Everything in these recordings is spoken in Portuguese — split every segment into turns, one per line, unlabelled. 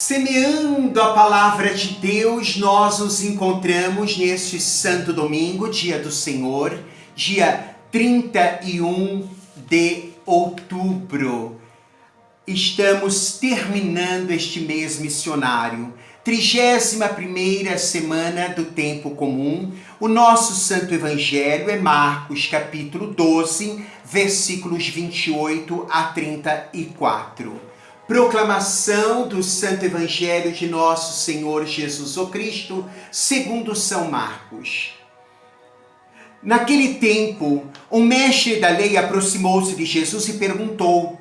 Semeando a palavra de Deus, nós nos encontramos neste Santo Domingo, dia do Senhor, dia 31 de outubro. Estamos terminando este mês missionário, 31ª semana do tempo comum. O nosso Santo Evangelho é Marcos, capítulo 12, versículos 28 a 34. Proclamação do Santo Evangelho de Nosso Senhor Jesus o Cristo, segundo São Marcos. Naquele tempo, um mestre da lei aproximou-se de Jesus e perguntou: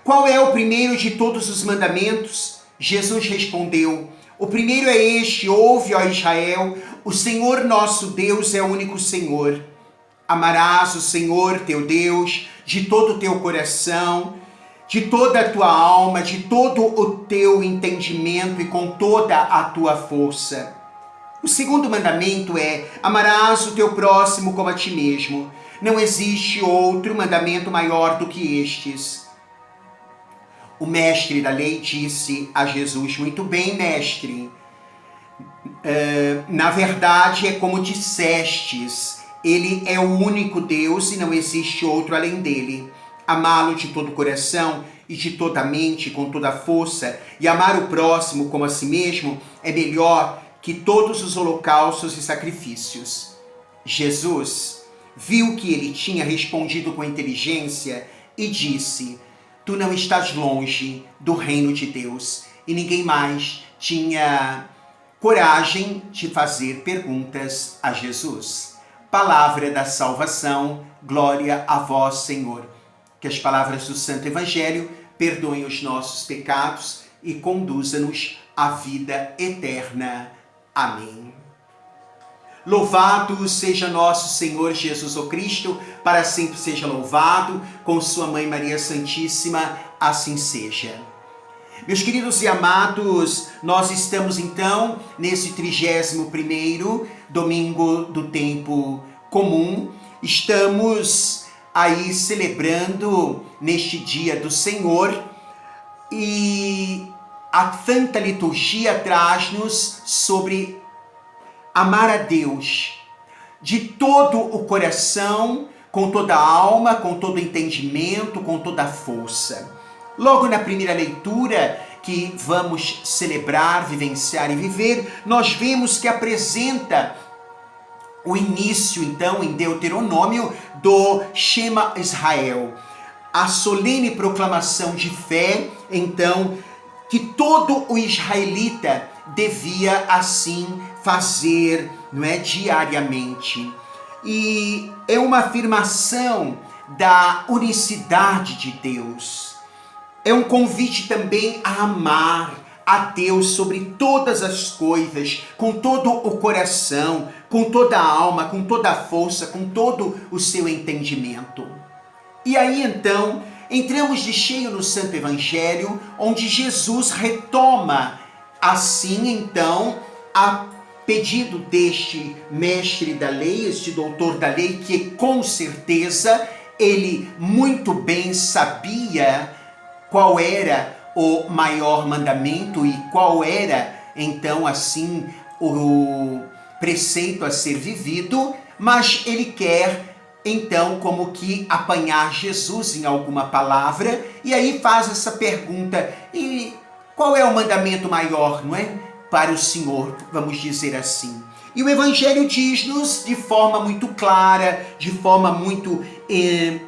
qual é o primeiro de todos os mandamentos? Jesus respondeu: o primeiro é este: ouve, ó Israel, o Senhor nosso Deus é o único Senhor. Amarás o Senhor teu Deus de todo o teu coração, de toda a tua alma, de todo o teu entendimento e com toda a tua força. O segundo mandamento é: amarás o teu próximo como a ti mesmo. Não existe outro mandamento maior do que estes. O mestre da lei disse a Jesus: muito bem, mestre. Na verdade, é como dissestes, ele é o único Deus e não existe outro além dele. Amá-lo de todo o coração e de toda a mente, com toda a força, e amar o próximo como a si mesmo é melhor que todos os holocaustos e sacrifícios. Jesus viu que ele tinha respondido com inteligência e disse: tu não estás longe do reino de Deus. E ninguém mais tinha coragem de fazer perguntas a Jesus. Palavra da salvação, glória a vós, Senhor. Que as palavras do Santo Evangelho perdoem os nossos pecados e conduza-nos à vida eterna. Amém. Louvado seja nosso Senhor Jesus o Cristo, para sempre seja louvado, com sua Mãe Maria Santíssima, assim seja. Meus queridos e amados, nós estamos então nesse 31º domingo do tempo comum. Estamos aí celebrando neste dia do Senhor, e a Santa Liturgia traz-nos sobre amar a Deus de todo o coração, com toda a alma, com todo o entendimento, com toda a força. Logo na primeira leitura que vamos celebrar, vivenciar e viver, nós vemos que apresenta o início, então, em Deuteronômio, do Shema Israel, a solene proclamação de fé, então, que todo o israelita devia assim fazer, não é, diariamente. E é uma afirmação da unicidade de Deus. É um convite também a amar a Deus sobre todas as coisas, com todo o coração, com toda a alma, com toda a força, com todo o seu entendimento. E aí então, entramos de cheio no Santo Evangelho, onde Jesus retoma, assim então, a pedido deste mestre da lei, este doutor da lei, que com certeza ele muito bem sabia qual era o maior mandamento e qual era, então, assim, o preceito a ser vivido, mas ele quer, então, como que apanhar Jesus em alguma palavra, e aí faz essa pergunta: e qual é o mandamento maior, não é? Para o Senhor, vamos dizer assim. E o Evangelho diz-nos de forma muito clara, de forma muito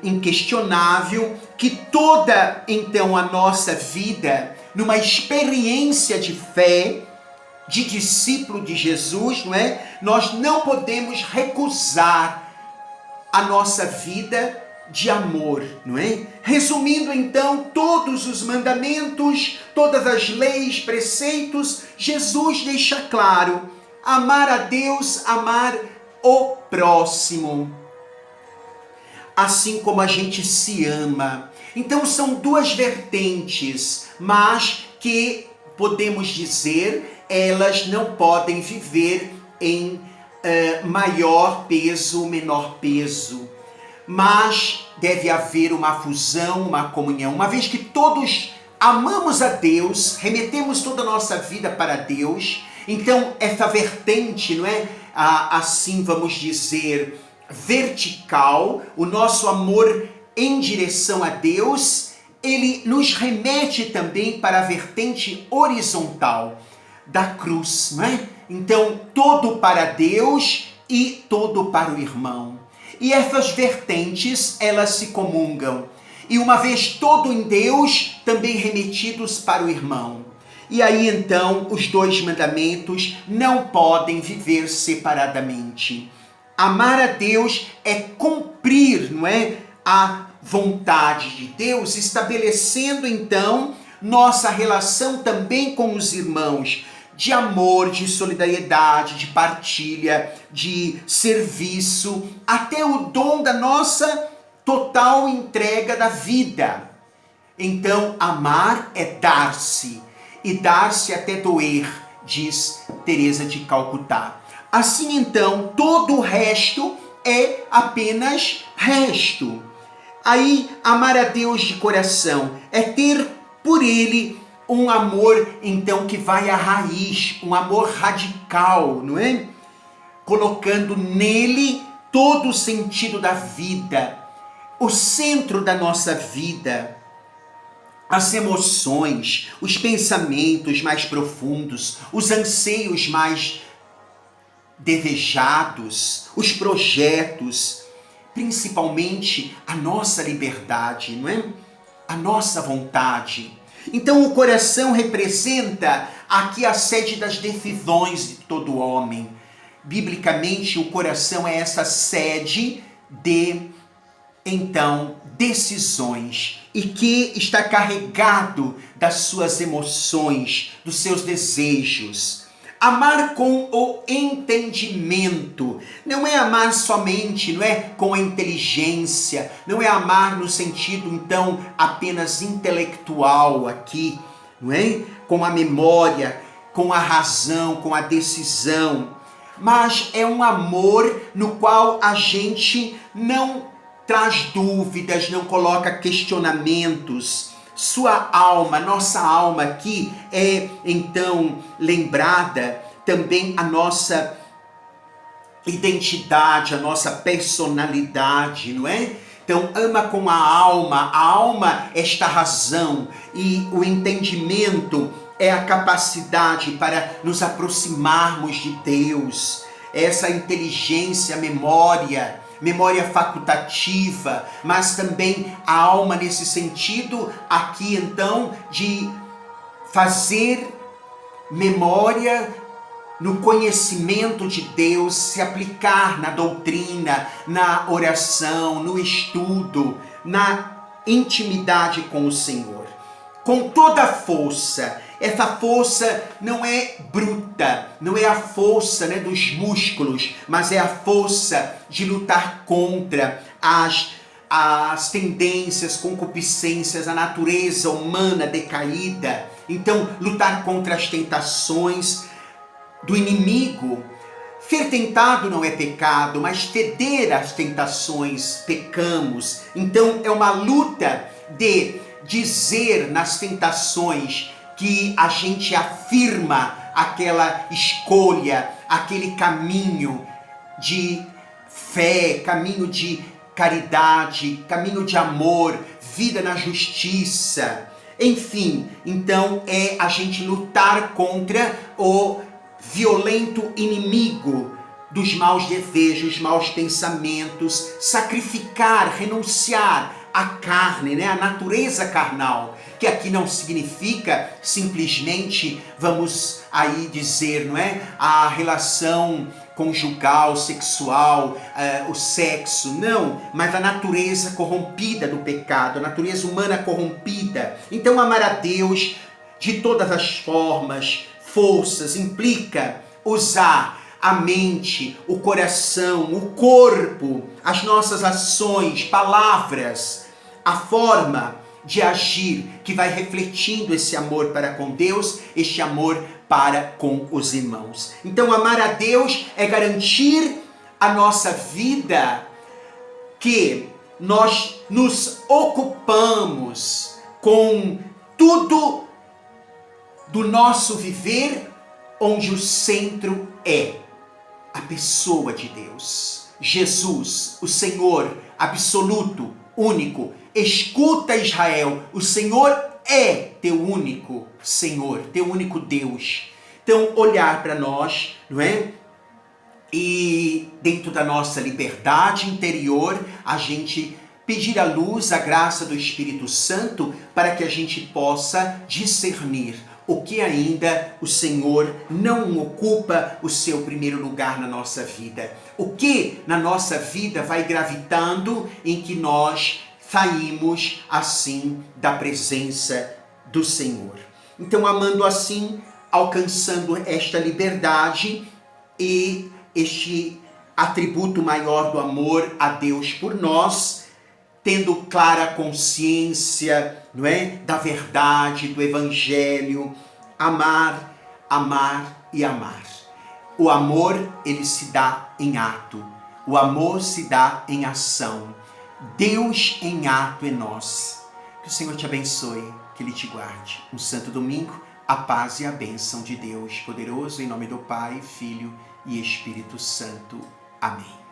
inquestionável, que toda, então, a nossa vida, numa experiência de fé, de discípulo de Jesus, não é? Nós não podemos recusar a nossa vida de amor, não é? Resumindo então todos os mandamentos, todas as leis, preceitos, Jesus deixa claro: amar a Deus, amar o próximo, assim como a gente se ama. Então são duas vertentes, mas que podemos dizer, elas não podem viver em maior peso, menor peso. Mas deve haver uma fusão, uma comunhão, uma vez que todos amamos a Deus, remetemos toda a nossa vida para Deus, então essa vertente, não é? Assim vamos dizer, vertical, o nosso amor em direção a Deus, ele nos remete também para a vertente horizontal da cruz, não é? Então, todo para Deus e todo para o irmão. E essas vertentes, elas se comungam. E uma vez todo em Deus, também remetidos para o irmão. E aí então, os dois mandamentos não podem viver separadamente. Amar a Deus é cumprir, não é? A vontade de Deus, estabelecendo então nossa relação também com os irmãos, de amor, de solidariedade, de partilha, de serviço, até o dom da nossa total entrega da vida. Então, amar é dar-se, e dar-se até doer, diz Teresa de Calcutá. Assim então, todo o resto é apenas resto. Aí, amar a Deus de coração é ter por Ele um amor, então, que vai à raiz, um amor radical, não é? Colocando nele todo o sentido da vida, o centro da nossa vida, as emoções, os pensamentos mais profundos, os anseios mais desejados, os projetos, principalmente a nossa liberdade, não é? A nossa vontade. Então o coração representa aqui a sede das decisões de todo homem. Biblicamente, o coração é essa sede de, então, decisões, e que está carregado das suas emoções, dos seus desejos. Amar com o entendimento, não é amar somente, não é com a inteligência, não é amar no sentido então apenas intelectual aqui, não é? Com a memória, com a razão, com a decisão, mas é um amor no qual a gente não traz dúvidas, não coloca questionamentos. Sua alma, nossa alma aqui é então lembrada também a nossa identidade, a nossa personalidade, não é? Então ama com a alma é esta razão, e o entendimento é a capacidade para nos aproximarmos de Deus, essa inteligência, memória facultativa, mas também a alma nesse sentido aqui então de fazer memória no conhecimento de Deus, se aplicar na doutrina, na oração, no estudo, na intimidade com o Senhor. Com toda a força. Essa força não é bruta, não é a força, né, dos músculos, mas é a força de lutar contra as tendências, concupiscências, a natureza humana decaída. Então, lutar contra as tentações do inimigo. Ser tentado não é pecado, mas ceder às tentações pecamos. Então, é uma luta de dizer nas tentações que a gente afirma aquela escolha, aquele caminho de fé, caminho de caridade, caminho de amor, vida na justiça. Enfim, então é a gente lutar contra o violento inimigo dos maus desejos, maus pensamentos, sacrificar, renunciar à carne, né? A natureza carnal, que aqui não significa simplesmente, vamos aí dizer, não é? A relação conjugal, sexual, o sexo, não, mas a natureza corrompida do pecado, a natureza humana corrompida. Então amar a Deus de todas as formas, forças, implica usar a mente, o coração, o corpo, as nossas ações, palavras, a forma de agir que vai refletindo esse amor para com Deus, este amor para com os irmãos. Então amar a Deus é garantir a nossa vida, que nós nos ocupamos com tudo do nosso viver, onde o centro é a pessoa de Deus. Jesus, o Senhor absoluto, único. Escuta, Israel, o Senhor é teu único Senhor, teu único Deus. Então, olhar para nós, não é? E dentro da nossa liberdade interior, a gente pedir a luz, a graça do Espírito Santo, para que a gente possa discernir o que ainda o Senhor não ocupa o seu primeiro lugar na nossa vida. O que na nossa vida vai gravitando em que nós saímos assim da presença do Senhor. Então, amando assim, alcançando esta liberdade e este atributo maior do amor a Deus por nós, tendo clara consciência, não é, da verdade, do Evangelho, amar, amar e amar. O amor, ele se dá em ato. O amor se dá em ação. Deus em ato em nós. Que o Senhor te abençoe, que Ele te guarde. Um santo domingo, a paz e a bênção de Deus poderoso, em nome do Pai, Filho e Espírito Santo. Amém.